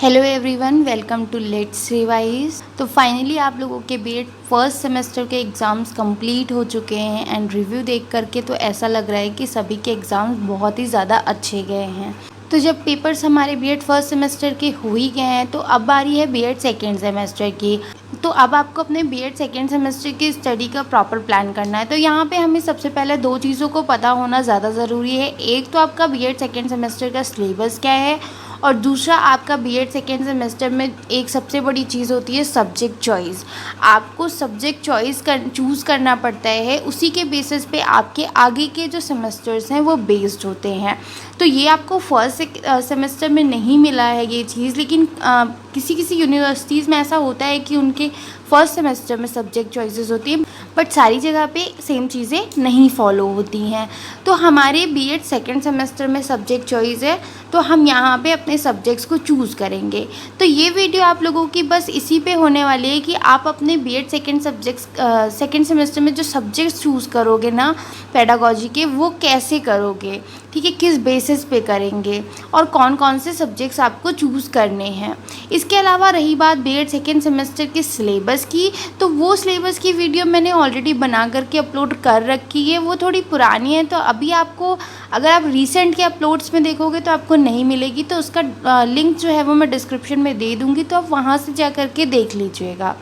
Hello everyone, welcome to let's revise. तो finally आप लोगों के बीएड फर्स्ट सेमेस्टर के एग्ज़ाम्स कंप्लीट हो चुके हैं एंड रिव्यू देख करके तो ऐसा लग रहा है कि सभी के एग्ज़ाम्स बहुत ही ज़्यादा अच्छे गए हैं। तो जब पेपर्स हमारे बीएड फर्स्ट सेमेस्टर के हो ही गए हैं तो अब बारी है बीएड सेकेंड सेमेस्टर की। तो अब आपको अपने बीएड सेकेंड सेमेस्टर की स्टडी का प्रॉपर प्लान करना है। तो यहाँ पे हमें सबसे पहले दो चीज़ों को पता होना ज़्यादा ज़रूरी है। एक तो आपका बीएड सेकेंड सेमेस्टर का सिलेबस क्या है, और दूसरा आपका बीएड सेकेंड सेमेस्टर में एक सबसे बड़ी चीज़ होती है सब्जेक्ट चॉइस। आपको सब्जेक्ट चॉइस चूज़ करना पड़ता है, उसी के बेसिस पे आपके आगे के जो सेमेस्टर्स हैं वो बेस्ड होते हैं। तो ये आपको फर्स्ट सेमेस्टर में नहीं मिला है ये चीज़, लेकिन किसी किसी यूनिवर्सिटीज़ में ऐसा होता है कि उनके फर्स्ट सेमेस्टर में सब्जेक्ट चॉइसेस होती हैं, बट सारी जगह पे सेम चीज़ें नहीं फॉलो होती हैं। तो हमारे बीएड सेकेंड सेमेस्टर में सब्जेक्ट चॉइस है, तो हम यहाँ पे अपने सब्जेक्ट्स को चूज़ करेंगे। तो ये वीडियो आप लोगों की बस इसी पे होने वाली है कि आप अपने बीएड सेकेंड सेमेस्टर में जो सब्जेक्ट्स चूज़ करोगे ना पेडागोजी के, वो कैसे करोगे, ठीक है, किस बेसिस पे करेंगे और कौन कौन से सब्जेक्ट्स आपको चूज़ करने हैं। इसके अलावा रही बात बीएड सेकेंड सेमेस्टर के सिलेबस की, तो वो सिलेबस की वीडियो मैंने ऑलरेडी बना करके अपलोड कर रखी है। वो थोड़ी पुरानी है, तो अभी आपको अगर आप रिसेंट के अपलोड्स में देखोगे तो आपको नहीं मिलेगी। तो उसका लिंक जो है वो मैं डिस्क्रिप्शन में दे दूँगी, तो आप वहाँ से जा कर के देख लीजिएगा।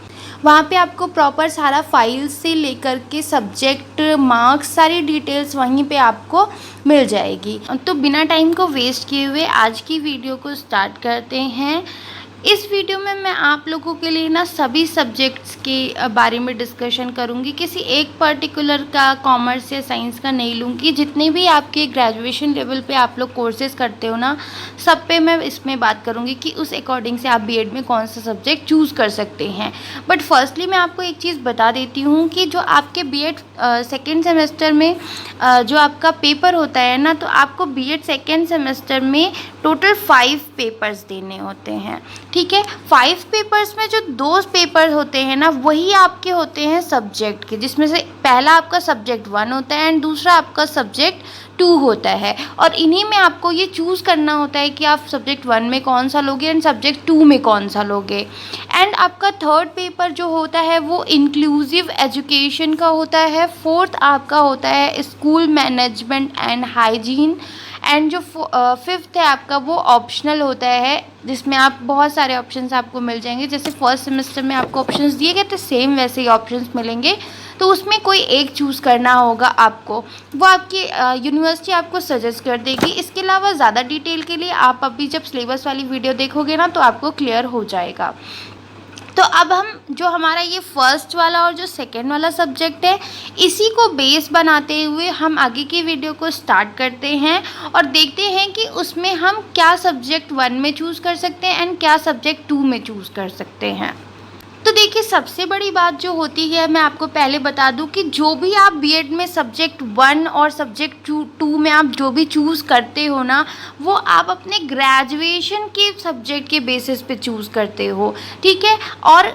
वहाँ पे आपको प्रॉपर सारा फाइल्स से लेकर के सब्जेक्ट मार्क्स सारी डिटेल्स वहीं पे आपको मिल जाएगी। तो बिना टाइम को वेस्ट किए हुए आज की वीडियो को स्टार्ट करते हैं। इस वीडियो में मैं आप लोगों के लिए ना सभी सब्जेक्ट्स के बारे में डिस्कशन करूँगी। किसी एक पर्टिकुलर का कॉमर्स या साइंस का नहीं लूँगी। जितने भी आपके ग्रेजुएशन लेवल पे आप लोग कोर्सेज़ करते हो ना, सब पे मैं इसमें बात करूँगी कि उस अकॉर्डिंग से आप बीएड में कौन सा सब्जेक्ट चूज़ कर सकते हैं। बट फर्स्टली मैं आपको एक चीज़ बता देती हूँ कि जो आपके बीएड सेकेंड सेमेस्टर में जो आपका पेपर होता है ना, तो आपको बीएड सेकेंड सेमेस्टर में टोटल 5 पेपर्स देने होते हैं, ठीक है। 5 पेपर्स में जो 2 पेपर होते हैं ना, वही आपके होते हैं सब्जेक्ट के, जिसमें से पहला आपका सब्जेक्ट 1 होता है एंड दूसरा आपका सब्जेक्ट 2 होता है। और इन्हीं में आपको ये चूज़ करना होता है कि आप सब्जेक्ट 1 में कौन सा लोगे एंड सब्जेक्ट 2 में कौन सा लोगे। एंड आपका थर्ड पेपर जो होता है वो इंक्लूसिव एजुकेशन का होता है। फोर्थ आपका होता है school management and hygiene. And जो फिफ्थ है आपका वो ऑप्शनल होता है, जिसमें आप बहुत सारे ऑप्शंस आपको मिल जाएंगे। जैसे फर्स्ट सेमेस्टर में आपको ऑप्शंस दिए गए थे, सेम वैसे ही ऑप्शंस मिलेंगे। तो उसमें कोई एक चूज़ करना होगा आपको, वो आपकी यूनिवर्सिटी आपको सजेस्ट कर देगी। इसके अलावा ज़्यादा डिटेल के लिए आप अभी जब सिलेबस वाली वीडियो देखोगे ना, तो आपको क्लियर हो जाएगा। तो अब हम जो हमारा ये फर्स्ट वाला और जो सेकेंड वाला सब्जेक्ट है, इसी को बेस बनाते हुए हम आगे की वीडियो को स्टार्ट करते हैं और देखते हैं कि उसमें हम क्या सब्जेक्ट 1 में चूज़ कर सकते हैं एंड क्या सब्जेक्ट 2 में चूज़ कर सकते हैं। तो देखिए, सबसे बड़ी बात जो होती है, मैं आपको पहले बता दूं कि जो भी आप बीएड में सब्जेक्ट 1 और सब्जेक्ट 2 में आप जो भी चूज़ करते हो ना, वो आप अपने ग्रेजुएशन के सब्जेक्ट के बेसिस पे चूज़ करते हो, ठीक है। और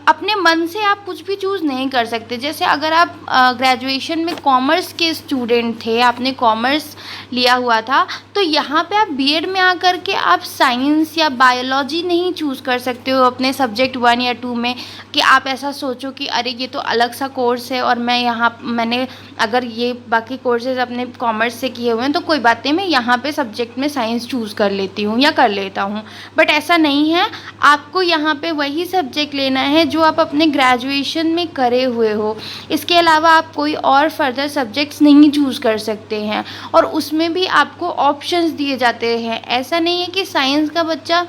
अपने मन से आप कुछ भी चूज़ नहीं कर सकते। जैसे अगर आप ग्रेजुएशन में कॉमर्स के स्टूडेंट थे, आपने कॉमर्स लिया हुआ था, तो यहाँ पे आप बीएड में आकर के आप साइंस या बायोलॉजी नहीं चूज़ कर सकते हो अपने सब्जेक्ट 1 या 2 में। कि आप ऐसा सोचो कि अरे ये तो अलग सा कोर्स है और मैंने अगर ये बाकी कोर्सेज अपने कॉमर्स से किए हुए हैं तो कोई बात नहीं, मैं यहाँ पे सब्जेक्ट में साइंस चूज़ कर लेती हूँ या कर लेता हूँ। बट ऐसा नहीं है, आपको यहाँ पे वही सब्जेक्ट लेना है जो आप अपने ग्रेजुएशन में करे हुए हो। इसके अलावा आप कोई और फर्दर सब्जेक्ट्स नहीं चूज़ कर सकते हैं, और उसमें भी आपको ऑप्शंस दिए जाते हैं। ऐसा नहीं है कि साइंस का बच्चा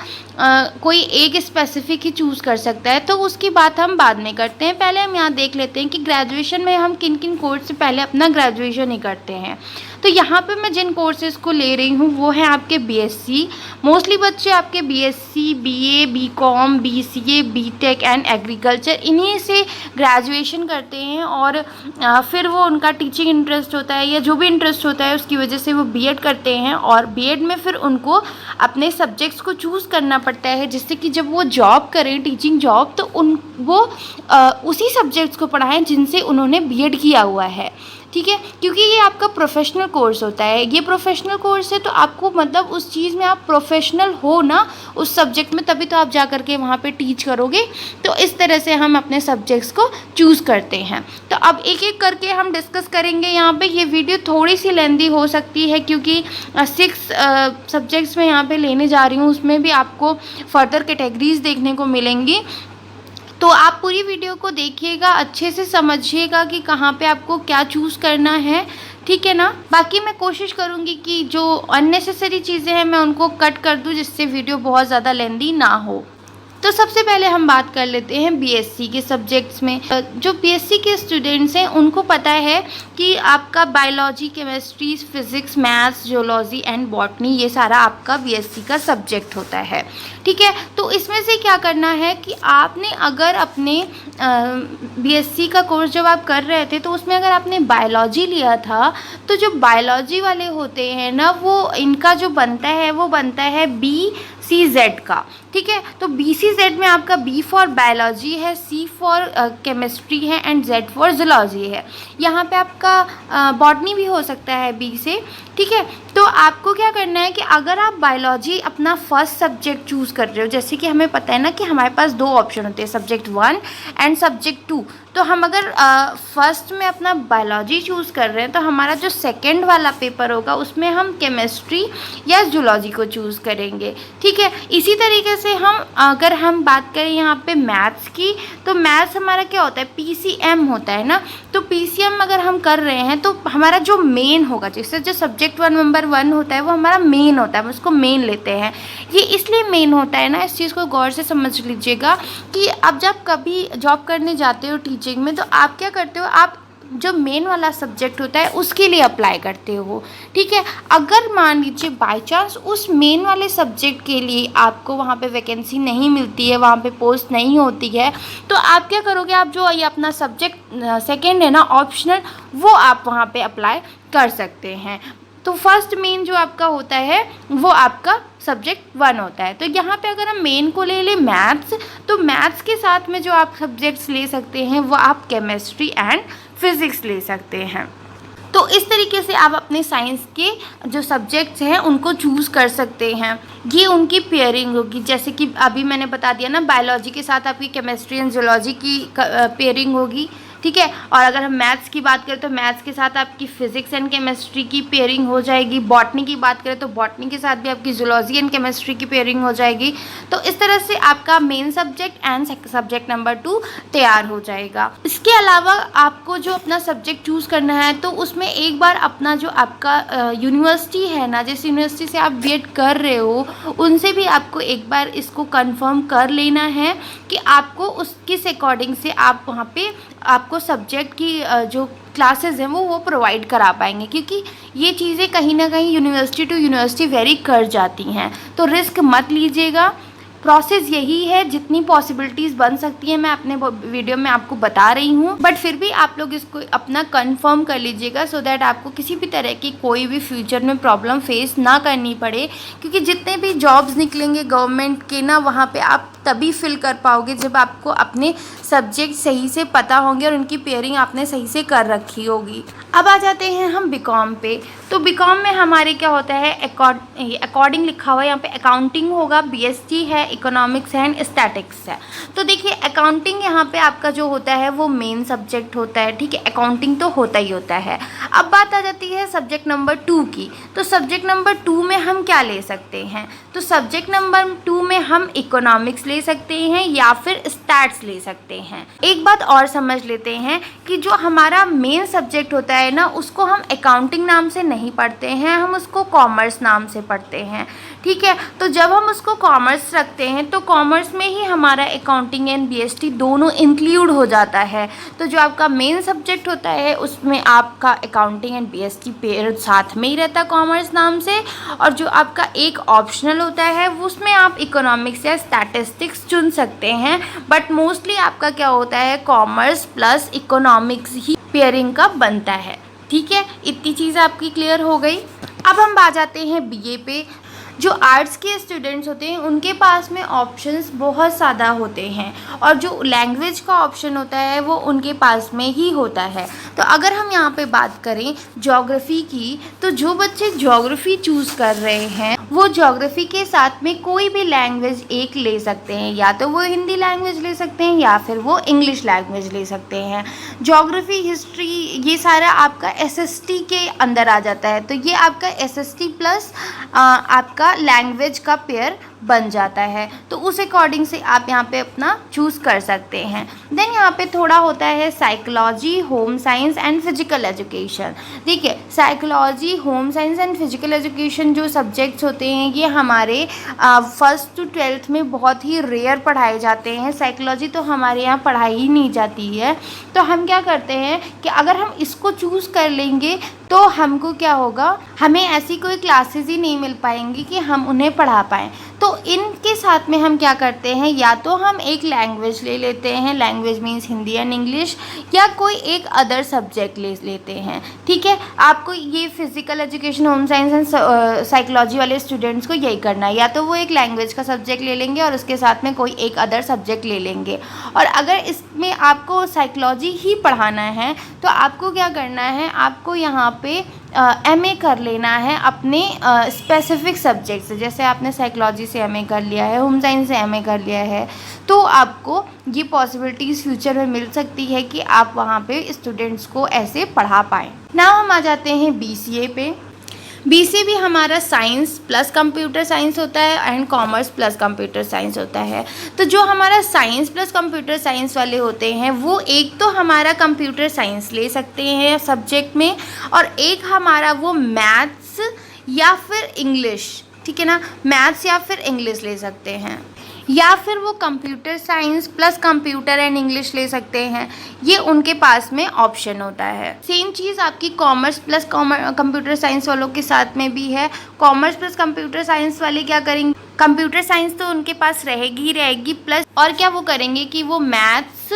कोई एक स्पेसिफिक ही चूज़ कर सकता है। तो उसकी बात हम बाद में करते हैं। पहले हम यहाँ देख लेते हैं कि ग्रेजुएशन में हम किन किन कोर्स से पहले अपना ग्रेजुएशन ही करते हैं। तो यहाँ पे मैं जिन कोर्सेज़ को ले रही हूँ वो हैं आपके बीएससी। मोस्टली बच्चे आपके BSc, BA, BCom, BCA, BTech and agriculture इन्हीं से ग्रेजुएशन करते हैं। और फिर वो उनका टीचिंग इंटरेस्ट होता है या जो भी इंटरेस्ट होता है उसकी वजह से वो बीएड करते हैं। और बीएड में फिर उनको अपने सब्जेक्ट्स को चूज़ करना पड़ता है, जिससे कि जब वो जॉब करें, टीचिंग जॉब, तो वो उसी सब्जेक्ट्स को पढ़ाएं जिनसे उन्होंने बीएड किया हुआ है। ठीक है, क्योंकि ये आपका प्रोफेशनल कोर्स होता है। ये प्रोफेशनल कोर्स है तो आपको मतलब उस चीज़ में आप प्रोफेशनल हो ना उस सब्जेक्ट में, तभी तो आप जा कर के वहाँ पे टीच करोगे। तो इस तरह से हम अपने सब्जेक्ट्स को चूज़ करते हैं। तो अब एक एक करके हम डिस्कस करेंगे यहाँ पे। ये वीडियो थोड़ी सी लेंदी हो सकती है क्योंकि 6 सब्जेक्ट्स में यहाँ पे लेने जा रही हूँ, उसमें भी आपको फर्दर कैटेगरीज देखने को मिलेंगी। तो आप पूरी वीडियो को देखिएगा, अच्छे से समझिएगा कि कहाँ पे आपको क्या चूज़ करना है, ठीक है ना। बाकी मैं कोशिश करूँगी कि जो अननेसेसरी चीज़ें हैं मैं उनको कट कर दूँ, जिससे वीडियो बहुत ज़्यादा लेंदी ना हो। तो सबसे पहले हम बात कर लेते हैं बीएससी के सब्जेक्ट्स में। जो बीएससी के स्टूडेंट्स हैं उनको पता है कि आपका biology, chemistry, physics, maths, geology and botany ये सारा आपका बीएससी का सब्जेक्ट होता है, ठीक है। तो इसमें से क्या करना है कि आपने अगर अपने बीएससी का कोर्स जब आप कर रहे थे तो उसमें अगर आपने बायोलॉजी लिया था तो जो बायोलॉजी वाले होते हैं ना, वो इनका जो बनता है वो बनता है BCZ का, ठीक है। तो BCZ में आपका B फॉर बायोलॉजी है, C फॉर केमिस्ट्री है एंड Z फॉर जूलॉजी है। यहाँ पे आपका बॉटनी भी हो सकता है B से, ठीक है। तो आपको क्या करना है कि अगर आप बायोलॉजी अपना फर्स्ट सब्जेक्ट चूज़ कर रहे हो, जैसे कि हमें पता है ना कि हमारे पास 2 ऑप्शन होते हैं, सब्जेक्ट 1 एंड सब्जेक्ट 2। तो हम अगर फर्स्ट में अपना बायोलॉजी चूज़ कर रहे हैं तो हमारा जो सेकंड वाला पेपर होगा उसमें हम केमिस्ट्री या जूलॉजी को चूज़ करेंगे, ठीक है। इसी तरीके से हम अगर हम बात करें यहाँ पे मैथ्स की, तो मैथ्स हमारा क्या होता है, PCM होता है ना। तो PCM अगर हम कर रहे हैं तो हमारा जो मेन होगा, जैसे जो सब्जेक्ट 1 नंबर 1 होता है वो हमारा मेन होता है, हम उसको मेन लेते हैं। ये इसलिए मेन होता है ना, इस चीज़ को गौर से समझ लीजिएगा कि अब जब कभी जॉब करने जाते हो टीचिंग में तो आप क्या करते हो, आप जो मेन वाला सब्जेक्ट होता है उसके लिए अप्लाई करते हो, ठीक है। अगर मान लीजिए बाय चांस उस मेन वाले सब्जेक्ट के लिए आपको वहाँ पे वैकेंसी नहीं मिलती है, वहाँ पे पोस्ट नहीं होती है, तो आप क्या करोगे, आप जो ये अपना सब्जेक्ट सेकंड है ना ऑप्शनल, वो आप वहाँ पे अप्लाई कर सकते हैं। तो फर्स्ट मेन जो आपका होता है वो आपका सब्जेक्ट 1 होता है। तो यहाँ पे अगर हम मेन को ले लें मैथ्स, तो मैथ्स के साथ में जो आप सब्जेक्ट्स ले सकते हैं वो आप केमिस्ट्री एंड फिज़िक्स ले सकते हैं। तो इस तरीके से आप अपने साइंस के जो सब्जेक्ट्स हैं उनको चूज़ कर सकते हैं। ये उनकी पेयरिंग होगी, जैसे कि अभी मैंने बता दिया ना, बायोलॉजी के साथ आपकी केमिस्ट्री एंड जूलॉजी की पेयरिंग होगी, ठीक है। और अगर हम मैथ्स की बात करें तो मैथ्स के साथ आपकी फिजिक्स एंड केमिस्ट्री की पेयरिंग हो जाएगी। बॉटनी की बात करें तो बॉटनी के साथ भी आपकी जूलॉजी एंड केमिस्ट्री की पेयरिंग हो जाएगी। तो इस तरह से आपका main subject and subject number 2 तैयार हो जाएगा। इसके अलावा आपको जो अपना सब्जेक्ट चूज़ करना है तो उसमें एक बार अपना जो आपका यूनिवर्सिटी है ना, जिस यूनिवर्सिटी से आप बीएड कर रहे हो उनसे भी आपको एक बार इसको कंफर्म कर लेना है कि आपको किस अकॉर्डिंग से आप वहाँ पे आपको सब्जेक्ट की जो क्लासेस हैं वो प्रोवाइड करा पाएंगे, क्योंकि ये चीज़ें कहीं ना कहीं यूनिवर्सिटी टू यूनिवर्सिटी वेरी कर जाती हैं। तो रिस्क मत लीजिएगा, प्रोसेस यही है, जितनी पॉसिबिलिटीज़ बन सकती है मैं अपने वीडियो में आपको बता रही हूँ, बट फिर भी आप लोग इसको अपना कंफर्म कर लीजिएगा सो दैट आपको किसी भी तरह की कोई भी फ्यूचर में प्रॉब्लम फेस ना करनी पड़े। क्योंकि जितने भी जॉब्स निकलेंगे गवर्नमेंट के ना, वहाँ पे आप तभी फिल कर पाओगे जब आपको अपने सब्जेक्ट सही से पता होंगे और उनकी पेयरिंग आपने सही से कर रखी होगी। अब आ जाते हैं हम बीकॉम पे। तो बीकॉम में हमारे क्या होता है, अकॉर्डिंग लिखा हुआ है यहाँ पे, अकाउंटिंग होगा, बीएसटी है, इकोनॉमिक्स है एंड स्टैटिक्स है। तो देखिए अकाउंटिंग यहाँ पे आपका जो होता है वो मेन सब्जेक्ट होता है, ठीक है। अकाउंटिंग तो होता ही होता है। अब बात आ जाती है सब्जेक्ट नंबर 2 की। तो सब्जेक्ट नंबर 2 में हम क्या ले सकते हैं, तो सब्जेक्ट नंबर 2 में हम इकोनॉमिक्स ले सकते हैं या फिर स्टैट्स ले सकते हैं। एक बात और समझ लेते हैं कि जो हमारा मेन सब्जेक्ट होता है ना, उसको हम अकाउंटिंग नाम से नहीं पढ़ते हैं, हम उसको कॉमर्स नाम से पढ़ते हैं, ठीक है। तो जब हम उसको कॉमर्स रखते हैं तो कॉमर्स में ही हमारा अकाउंटिंग एंड बीएसटी दोनों इंक्लूड हो जाता है। तो जो आपका मेन सब्जेक्ट होता है उसमें आपका अकाउंटिंग एंड बीएसटी पेयर साथ में ही रहता है कॉमर्स नाम से, और जो आपका एक ऑप्शनल होता है उसमें आप इकोनॉमिक्स या स्टैटिस्टिक्स चुन सकते हैं, बट मोस्टली आपका क्या होता है, कॉमर्स प्लस इकोनॉमिक्स ही पेयरिंग का बनता है, ठीक है। इतनी चीज़ आपकी क्लियर हो गई। अब हम आ जाते हैं बीए पे। जो आर्ट्स के स्टूडेंट्स होते हैं उनके पास में ऑप्शंस बहुत ज़्यादा होते हैं और जो लैंग्वेज का ऑप्शन होता है वो उनके पास में ही होता है। तो अगर हम यहाँ पे बात करें ज्योग्राफी की, तो जो बच्चे ज्योग्राफी चूज़ कर रहे हैं वो ज्योग्राफी के साथ में कोई भी लैंग्वेज एक ले सकते हैं, या तो वो हिंदी लैंग्वेज ले सकते हैं या फिर वो इंग्लिश लैंग्वेज ले सकते हैं। ज्योग्राफी, हिस्ट्री, ये सारा आपका एसएसटी के अंदर आ जाता है, तो ये आपका एसएसटी प्लस आपका लैंग्वेज का पेयर बन जाता है। तो उस अकॉर्डिंग से आप यहाँ पे अपना चूज़ कर सकते हैं। देन यहाँ पे थोड़ा होता है psychology, home science and physical education. देखिए, psychology, home science and physical education जो सब्जेक्ट्स होते हैं ये हमारे 1st to 12th में बहुत ही रेयर पढ़ाए जाते हैं। साइकोलॉजी तो हमारे यहाँ पढ़ाई ही नहीं जाती है। तो हम क्या करते हैं कि अगर हम इसको चूज़ कर लेंगे तो हमको क्या होगा, हमें ऐसी कोई क्लासेस ही नहीं मिल पाएंगी कि हम उन्हें पढ़ा पाएँ। तो इनके साथ में हम क्या करते हैं, या तो हम एक लैंग्वेज ले लेते हैं, language means Hindi and English, या कोई एक अदर सब्जेक्ट ले लेते हैं। ठीक है, आपको ये physical education, home science and psychology वाले स्टूडेंट्स को यही करना है, या तो वो एक लैंग्वेज का सब्जेक्ट ले लेंगे और उसके साथ में कोई एक अदर सब्जेक्ट ले लेंगे। और अगर इसमें आपको साइकोलॉजी ही पढ़ाना है तो आपको क्या करना है, आपको यहाँ पे एमए कर लेना है अपने स्पेसिफिक सब्जेक्ट से। जैसे आपने साइकोलॉजी से एमए कर लिया है, होम साइंस से एमए कर लिया है, तो आपको ये पॉसिबिलिटीज़ फ्यूचर में मिल सकती है कि आप वहाँ पे स्टूडेंट्स को ऐसे पढ़ा पाएँ। नाउ हम आ जाते हैं बीसीए पे। बीसीए भी हमारा साइंस प्लस कंप्यूटर साइंस होता है and commerce plus computer science होता है। तो जो हमारा साइंस प्लस कंप्यूटर साइंस वाले होते हैं वो एक तो हमारा कंप्यूटर साइंस ले सकते हैं सब्जेक्ट में, और एक हमारा वो मैथ्स या फिर इंग्लिश, ठीक है ना, मैथ्स या फिर इंग्लिश ले सकते हैं, या फिर वो computer science plus computer and English ले सकते हैं। ये उनके पास में ऑप्शन होता है। सेम चीज़ आपकी कॉमर्स प्लस कंप्यूटर साइंस वालों के साथ में भी है। कॉमर्स प्लस कंप्यूटर साइंस वाले क्या करेंगे, कंप्यूटर साइंस तो उनके पास रहेगी ही रहेगी, प्लस और क्या वो करेंगे कि वो मैथ्स,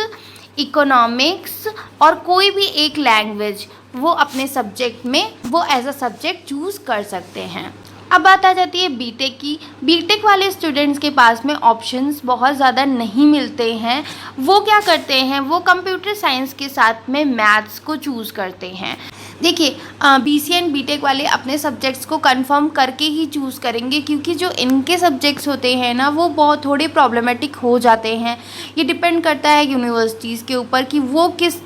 इकोनॉमिक्स और कोई भी एक लैंग्वेज वो अपने सब्जेक्ट में वो एज अ सब्जेक्ट चूज़ कर सकते हैं। अब बात आ जाती है बीटेक की। बीटेक वाले स्टूडेंट्स के पास में ऑप्शंस बहुत ज़्यादा नहीं मिलते हैं। वो क्या करते हैं, वो कंप्यूटर साइंस के साथ में मैथ्स को चूज़ करते हैं। देखिए, बीसीए एंड बीटेक वाले अपने सब्जेक्ट्स को कंफर्म करके ही चूज़ करेंगे, क्योंकि जो इनके सब्जेक्ट्स होते हैं ना वो बहुत थोड़े प्रॉब्लमेटिक हो जाते हैं। ये डिपेंड करता है यूनिवर्सिटीज़ के ऊपर कि वो किस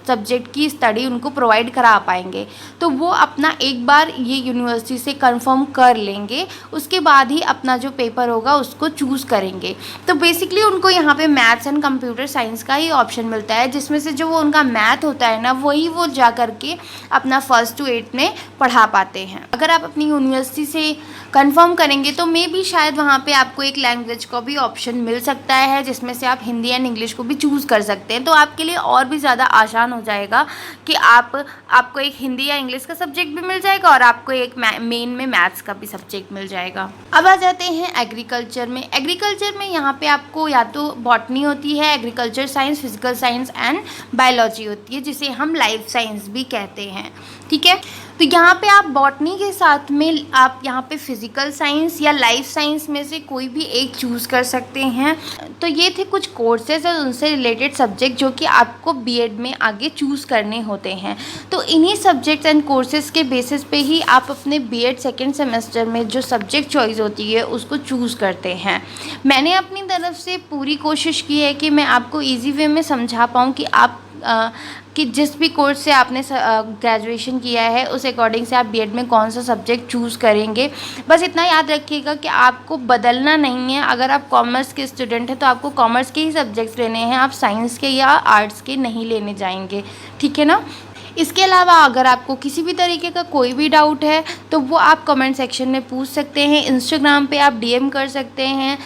सब्जेक्ट की स्टडी उनको प्रोवाइड करा पाएंगे। तो वो अपना एक बार ये यूनिवर्सिटी से कंफर्म कर लेंगे, उसके बाद ही अपना जो पेपर होगा उसको चूज़ करेंगे। तो बेसिकली उनको यहाँ पे मैथ्स एंड कंप्यूटर साइंस का ही ऑप्शन मिलता है, जिसमें से जो वो उनका मैथ होता है ना वही वो जा करके अपना 1st to 8th में पढ़ा पाते हैं। अगर आप अपनी यूनिवर्सिटी से कंफर्म करेंगे तो मे भी शायद वहाँ पे आपको एक लैंग्वेज का भी ऑप्शन मिल सकता है, जिसमें से आप हिंदी एंड इंग्लिश को भी चूज़ कर सकते हैं। तो आपके लिए और भी ज़्यादा आसान हो जाएगा कि आपको एक हिंदी या इंग्लिश का सब्जेक्ट भी मिल जाएगा और आपको एक मेन में मैथ्स का भी सब्जेक्ट मिल जाएगा। अब आ जाते हैं एग्रीकल्चर में। एग्रीकल्चर में यहाँ पे आपको या तो बॉटनी होती है, agriculture science, physical science and biology होती है, जिसे हम लाइफ साइंस भी कहते हैं। ठीक है, तो यहाँ पे आप बॉटनी के साथ में आप यहाँ पे फिजिकल साइंस या लाइफ साइंस में से कोई भी एक चूज़ कर सकते हैं। तो ये थे कुछ कोर्सेज और उनसे रिलेटेड सब्जेक्ट जो कि आपको बीएड में आगे चूज़ करने होते हैं। तो इन्हीं सब्जेक्ट्स एंड कोर्सेज के बेसिस पे ही आप अपने बीएड सेकेंड सेमेस्टर में जो सब्जेक्ट चॉइस होती है उसको चूज़ करते हैं। मैंने अपनी तरफ से पूरी कोशिश की है कि मैं आपको ईजी वे में समझा पाऊँ कि आप कि जिस भी कोर्स से आपने ग्रेजुएशन किया है उस अकॉर्डिंग से आप बीएड में कौन सा सब्जेक्ट चूज़ करेंगे। बस इतना याद रखिएगा कि आपको बदलना नहीं है। अगर आप कॉमर्स के स्टूडेंट हैं तो आपको कॉमर्स के ही सब्जेक्ट्स लेने हैं, आप साइंस के या आर्ट्स के नहीं लेने जाएंगे। ठीक है ना। इसके अलावा अगर आपको किसी भी तरीके का कोई भी डाउट है तो वो आप कमेंट सेक्शन में पूछ सकते हैं। इंस्टाग्राम पे आप डीएम कर सकते हैं।